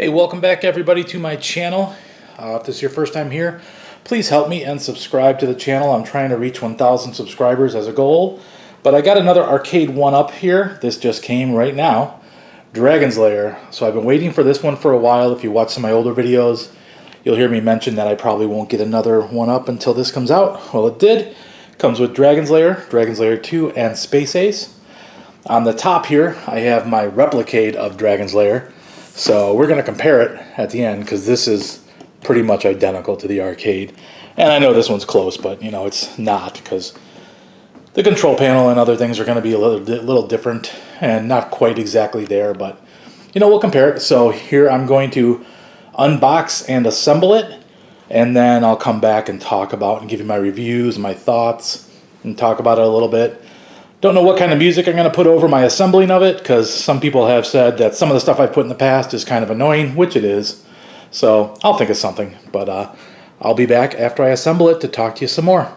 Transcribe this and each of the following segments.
Hey, welcome back everybody to my channel. If this is your first time here, please help me and subscribe to the channel. I'm trying to reach 1,000 subscribers as a goal. But I got another Arcade1up here. This just came right now. Dragon Lair. So I've been waiting for this one for a while. If you watch some of my older videos, you'll hear me mention that I probably won't get another one up until this comes out. Well, it did. It comes with Dragon Lair 2, and Space Ace. On the top here, I have my replicate of Dragon Lair. So we're going to compare it at the end because this is pretty much identical to the arcade. And I know this one's close, but you know it's not because the control panel and other things are going to be a little different and not quite exactly there. But you know, we'll compare it. So here I'm going to unbox and assemble it, and then I'll come back and talk about and give you my reviews, my thoughts, and talk about it a little bit. Don't know what kind of music I'm going to put over my assembling of it, because some people have said that some of the stuff I've put in the past is kind of annoying, which it is. So I'll think of something, but I'll be back after I assemble it to talk to you some more.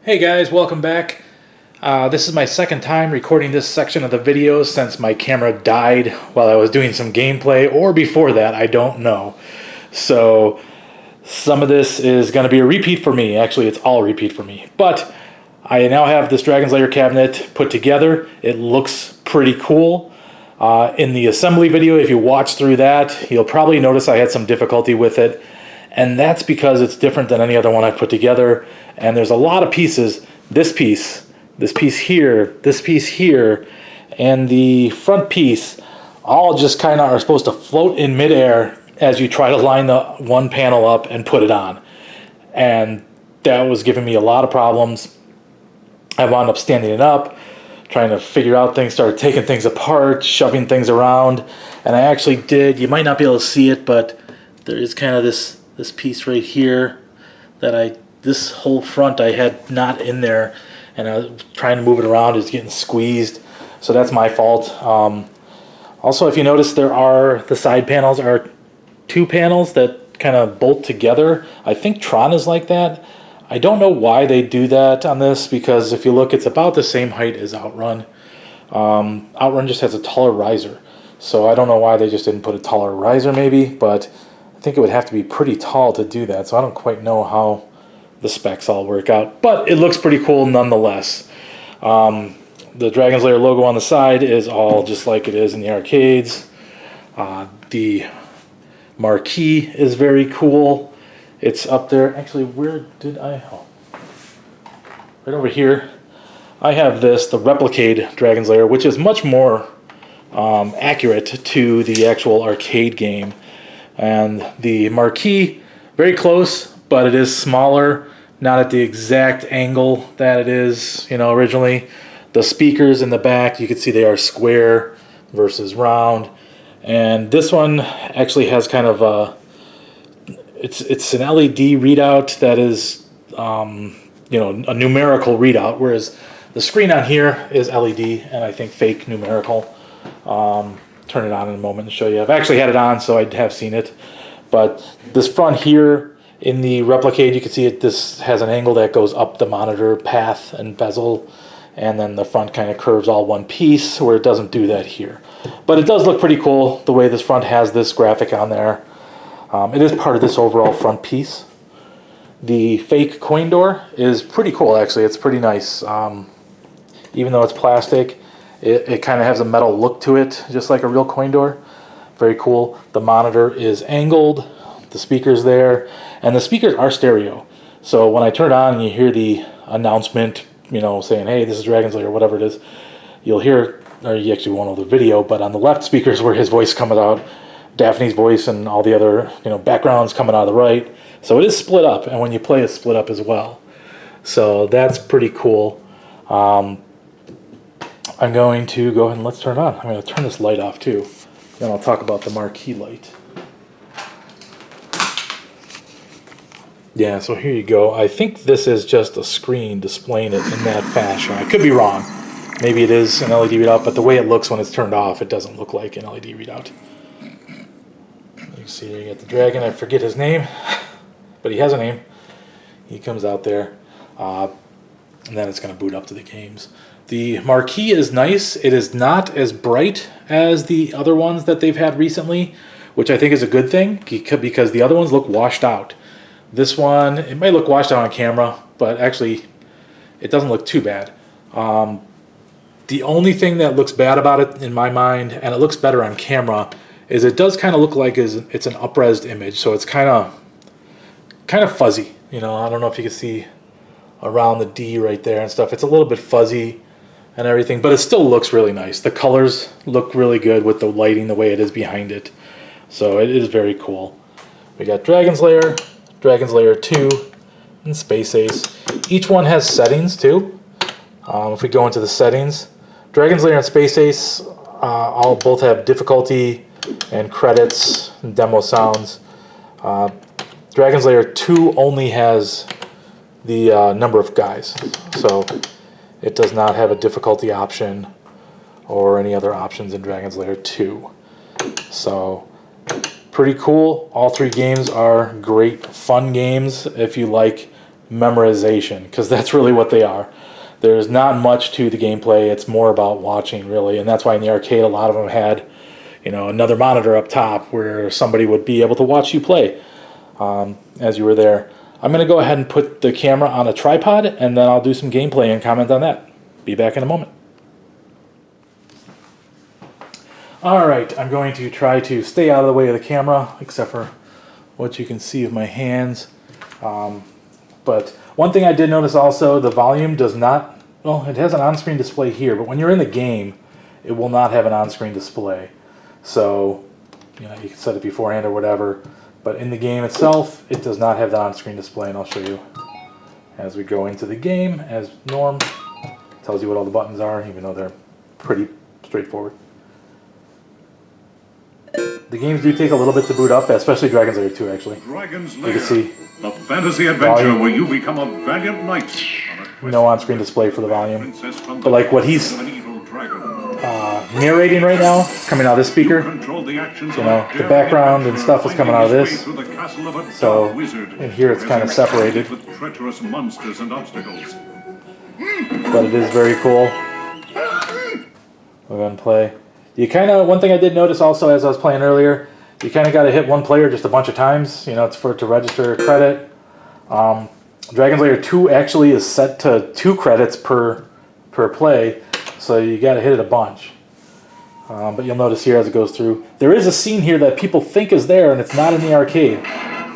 Hey guys, welcome back. This is my second time recording this section of the video since my camera died while I was doing some gameplay, or before that, I don't know. So some of this is going to be a repeat for me. Actually, it's all repeat for me. But I now have this Dragon Lair cabinet put together. It looks pretty cool. In the assembly video, if you watch through that, you'll probably notice I had some difficulty with it. And that's because it's different than any other one I've put together. And there's a lot of pieces. This piece here, and the front piece all just kind of are supposed to float in midair as you try to line the one panel up and put it on. And that was giving me a lot of problems. I wound up standing it up, trying to figure out things, started taking things apart, shoving things around. And I actually did, you might not be able to see it, but there is kind of this piece right here that this whole front I had not in there, and I was trying to move it around. It's getting squeezed, so that's my fault. Also, if you notice, the side panels are two panels that kind of bolt together. I think Tron is like that. I don't know why they do that on this, because if you look, it's about the same height as Outrun. Outrun just has a taller riser. So I don't know why they just didn't put a taller riser maybe, but I think it would have to be pretty tall to do that. So I don't quite know how the specs all work out, but it looks pretty cool nonetheless. The Dragon's Lair logo on the side is all just like it is in the arcades. The marquee is very cool. It's up there. Actually, where did I... Oh, right over here. I have this, the Replicade Dragon's Lair, which is much more accurate to the actual arcade game. And the marquee, very close, but it is smaller, not at the exact angle that it is, you know, originally. The speakers in the back, you can see they are square versus round. And this one actually has kind of a, it's an LED readout that is, you know, a numerical readout, whereas the screen on here is LED and I think fake numerical. Turn it on in a moment and show you. I've actually had it on, so I have seen it. But this front here in the Replicade, you can see it. This has an angle that goes up the monitor path and bezel, and then the front kind of curves all one piece, where it doesn't do that here. But it does look pretty cool the way this front has this graphic on there. It is part of this overall front piece. The fake coin door is pretty cool, actually. It's pretty nice. Even though it's plastic, it kind of has a metal look to it, just like a real coin door. Very cool. The monitor is angled, the speaker's there, and the speakers are stereo. So when I turn it on and you hear the announcement, you know, saying, hey, this is Dragon's Lair, or whatever it is, you'll hear, or you actually won't know the video, but on the left speakers where his voice comes out, Daphne's voice and all the other, you know, backgrounds coming out of the right. So it is split up, and when you play, it's split up as well. So that's pretty cool. I'm going to go ahead and let's turn it on. I'm going to turn this light off too. Then I'll talk about the marquee light. Yeah, so here you go. I think this is just a screen displaying it in that fashion. I could be wrong. Maybe it is an LED readout, but the way it looks when it's turned off, it doesn't look like an LED readout. You can see here you got the dragon. I forget his name, but he has a name. He comes out there, and then it's going to boot up to the games. The marquee is nice. It is not as bright as the other ones that they've had recently, which I think is a good thing because the other ones look washed out. This one, it may look washed out on camera, but actually it doesn't look too bad. The only thing that looks bad about it in my mind, and it looks better on camera, is it does kind of look like it's an up-resed image, so it's kind of fuzzy. You know, I don't know if you can see around the D right there and stuff. It's a little bit fuzzy and everything, but it still looks really nice. The colors look really good with the lighting the way it is behind it. So it is very cool. We got Dragon's Lair, Dragon's Lair 2, and Space Ace. Each one has settings too. If we go into the settings, Dragon's Lair and Space Ace both have difficulty and credits and demo sounds. Dragon's Lair 2 only has the number of guys, so it does not have a difficulty option or any other options in Dragon's Lair 2. So pretty cool. All three games are great fun games if you like memorization, because that's really what they are. There's not much to the gameplay. It's more about watching, really, and that's why in the arcade a lot of them had, you know, another monitor up top where somebody would be able to watch you play as you were there. I'm going to go ahead and put the camera on a tripod, and then I'll do some gameplay and comment on that. Be back in a moment. Alright, I'm going to try to stay out of the way of the camera, except for what you can see of my hands. But one thing I did notice also, the volume does not, well, it has an on-screen display here, but when you're in the game, it will not have an on-screen display. So, you know, you can set it beforehand or whatever. But in the game itself, it does not have the on-screen display, and I'll show you as we go into the game. As norm, tells you what all the buttons are, even though they're pretty straightforward. The games do take a little bit to boot up, especially Dragon's Lair 2, actually. Dragon's Lair, you can see a fantasy adventure where you become a valiant knight. No on-screen display for the volume. But like what he's narrating right now, it's coming out of this speaker. You know, the background and stuff is coming out of this. So in here it's kind of separated. But it is very cool. We'll go ahead and play. You kind of, one thing I did notice also as I was playing earlier, you kind of got to hit one player just a bunch of times. You know, it's for it to register credit. Dragon Lair 2 actually is set to 2 credits per play, so you got to hit it a bunch. But you'll notice here as it goes through, there is a scene here that people think is there, and it's not in the arcade,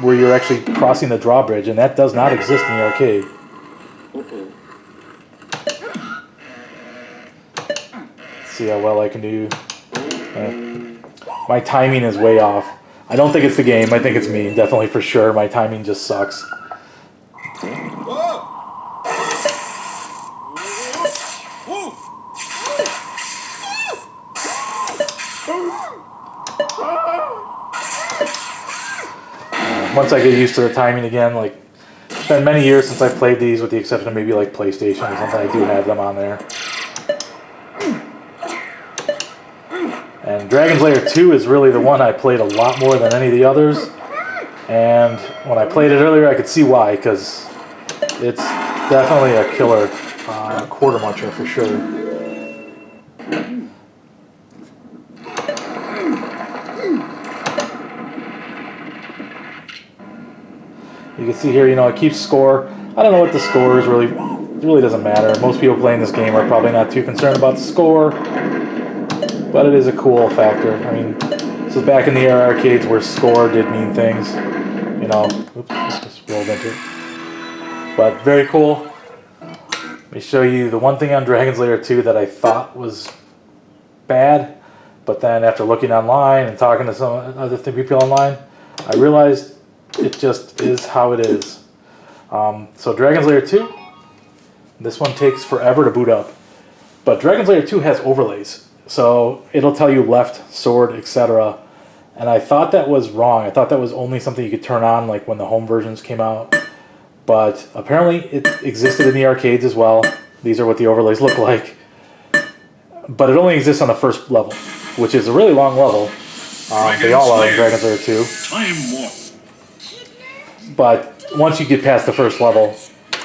where you're actually crossing the drawbridge, and that does not exist in the arcade. Let's see how well I can do. My timing is way off. I don't think it's the game, I think it's me, definitely for sure. My timing just sucks. Once I get used to the timing again, like, it's been many years since I played these, with the exception of maybe like PlayStation or something. I do have them on there. And Dragon Lair 2 is really the one I played a lot more than any of the others. And when I played it earlier, I could see why, because it's definitely a killer quarter muncher for sure. You can see here, you know, it keeps score. I don't know what the score is really. It really doesn't matter. Most people playing this game are probably not too concerned about the score, but it is a cool factor. I mean, this is back in the era arcades where score did mean things. You know, oops, just rolled into it. But very cool. Let me show you the one thing on Dragon Lair 2 that I thought was bad, but then after looking online and talking to some other people online, I realized it just is how it is. So Dragon Lair 2, this one takes forever to boot up. But Dragon Lair 2 has overlays. So it'll tell you left, sword, etc. And I thought that was wrong. I thought that was only something you could turn on like when the home versions came out. But apparently it existed in the arcades as well. These are what the overlays look like. But it only exists on the first level, which is a really long level. They all are in Dragon Lair 2. Timewarp. But once you get past the first level,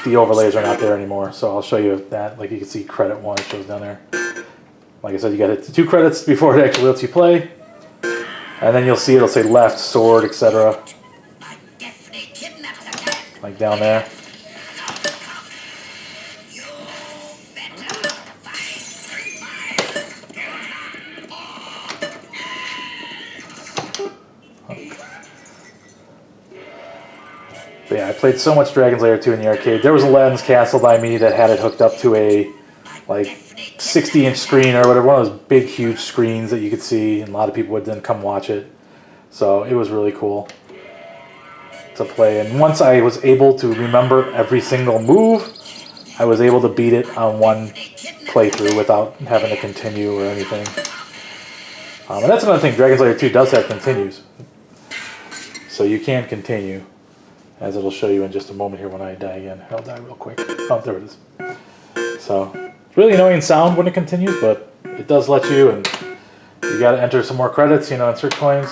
the overlays are not there anymore. So I'll show you that. Like you can see credit 1 shows down there. Like I said, you got it 2 credits before it actually lets you play. And then you'll see it'll say left, sword, etc. Like down there. But yeah, I played so much Dragon Lair 2 in the arcade. There was a Lens Castle by me that had it hooked up to a like 60-inch screen or whatever, one of those big, huge screens that you could see, and a lot of people would then come watch it. So it was really cool to play. And once I was able to remember every single move, I was able to beat it on one playthrough without having to continue or anything. And that's another thing, Dragon Lair 2 does have continues. So you can continue, as it'll show you in just a moment here when I die again. I'll die real quick. Oh, there it is. So, it's really annoying sound when it continues, but it does let you, and you gotta enter some more credits, you know, insert coins.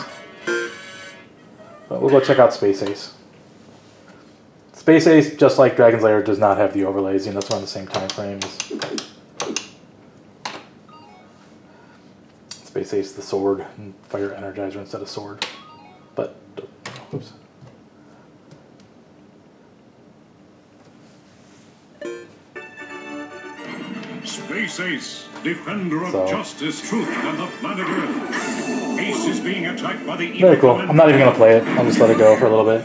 But we'll go check out Space Ace. Space Ace, just like Dragon Lair, does not have the overlays, you know, it's around the same time frame as Space Ace, the sword, and fire energizer instead of sword. But, oops. Space Ace, defender of justice, truth, and the planet Earth. Ace is being attacked by the evil. Very cool. I'm not even going to play it. I'll just let it go for a little bit.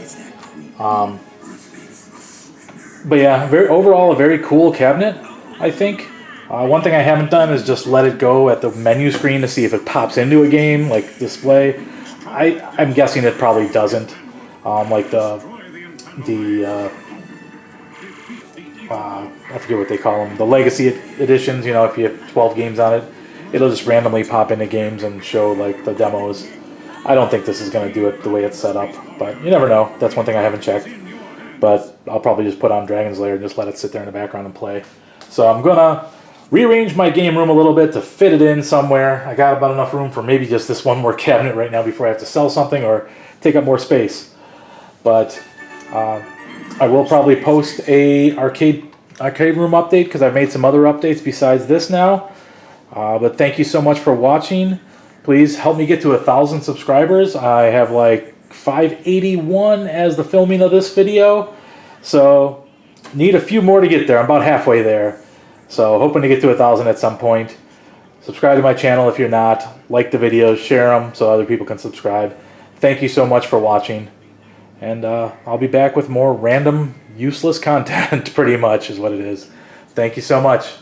But yeah, overall a very cool cabinet, I think. One thing I haven't done is just let it go at the menu screen to see if it pops into a game, like display. I'm guessing it probably doesn't. Like I forget what they call them, the Legacy editions, you know, if you have 12 games on it, it'll just randomly pop into games and show like the demos. I don't think this is going to do it the way it's set up, but you never know. That's one thing I haven't checked. But I'll probably just put on Dragon's Lair and just let it sit there in the background and play. So I'm going to rearrange my game room a little bit to fit it in somewhere. I got about enough room for maybe just this one more cabinet right now before I have to sell something or take up more space. But I will probably post a arcade room update because I've made some other updates besides this now. But thank you so much for watching. Please help me get to 1,000 subscribers. I have like 581 as the filming of this video. So need a few more to get there. I'm about halfway there. So hoping to get to 1,000 at some point. Subscribe to my channel if you're not. Like the videos, share them so other people can subscribe. Thank you so much for watching. And I'll be back with more random, useless content, pretty much is what it is. Thank you so much.